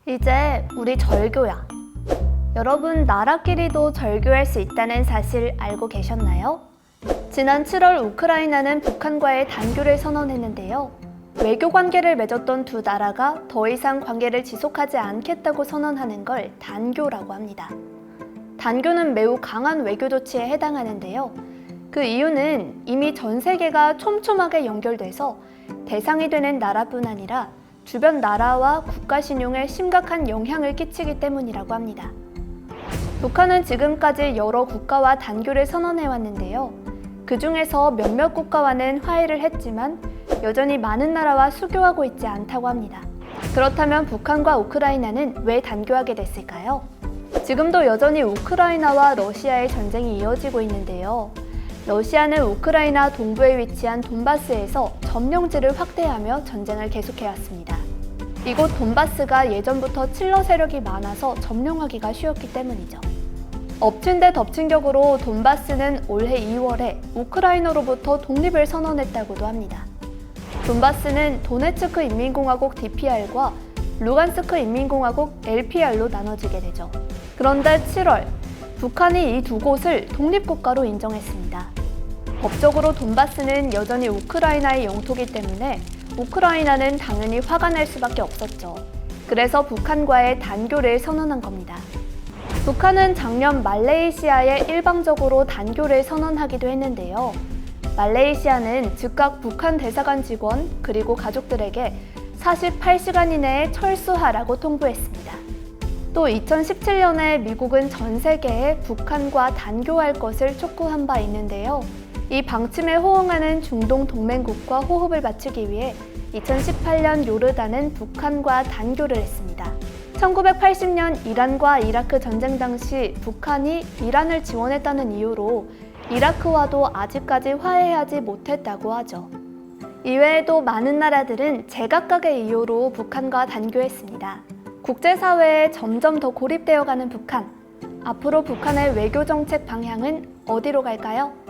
이제 우리 절교야. 여러분, 나라끼리도 절교할 수 있다는 사실 알고 계셨나요? 지난 7월 우크라이나는 북한과의 단교를 선언했는데요. 외교 관계를 맺었던 두 나라가 더 이상 관계를 지속하지 않겠다고 선언하는 걸 단교라고 합니다. 단교는 매우 강한 외교 조치에 해당하는데요. 그 이유는 이미 전 세계가 촘촘하게 연결돼서 대상이 되는 나라뿐 아니라 주변 나라와 국가 신용에 심각한 영향을 끼치기 때문이라고 합니다. 북한은 지금까지 여러 국가와 단교를 선언해왔는데요. 그 중에서 몇몇 국가와는 화해를 했지만 여전히 많은 나라와 수교하고 있지 않다고 합니다. 그렇다면 북한과 우크라이나는 왜 단교하게 됐을까요? 지금도 여전히 우크라이나와 러시아의 전쟁이 이어지고 있는데요. 러시아는 우크라이나 동부에 위치한 돈바스에서 점령지를 확대하며 전쟁을 계속해왔습니다. 이곳 돈바스가 예전부터 칠러 세력이 많아서 점령하기가 쉬웠기 때문이죠. 엎친 데 덮친 격으로 돈바스는 올해 2월에 우크라이나로부터 독립을 선언했다고도 합니다. 돈바스는 도네츠크 인민공화국 DPR과 루간스크 인민공화국 LPR로 나눠지게 되죠. 그런데 7월, 북한이 이 두 곳을 독립국가로 인정했습니다. 법적으로 돈바스는 여전히 우크라이나의 영토이기 때문에 우크라이나는 당연히 화가 날 수밖에 없었죠. 그래서 북한과의 단교를 선언한 겁니다. 북한은 작년 말레이시아에 일방적으로 단교를 선언하기도 했는데요. 말레이시아는 즉각 북한 대사관 직원 그리고 가족들에게 48시간 이내에 철수하라고 통보했습니다. 또 2017년에 미국은 전 세계에 북한과 단교할 것을 촉구한 바 있는데요. 이 방침에 호응하는 중동 동맹국과 호흡을 맞추기 위해 2018년 요르단은 북한과 단교를 했습니다. 1980년 이란과 이라크 전쟁 당시 북한이 이란을 지원했다는 이유로 이라크와도 아직까지 화해하지 못했다고 하죠. 이외에도 많은 나라들은 제각각의 이유로 북한과 단교했습니다. 국제사회에 점점 더 고립되어가는 북한. 앞으로 북한의 외교 정책 방향은 어디로 갈까요?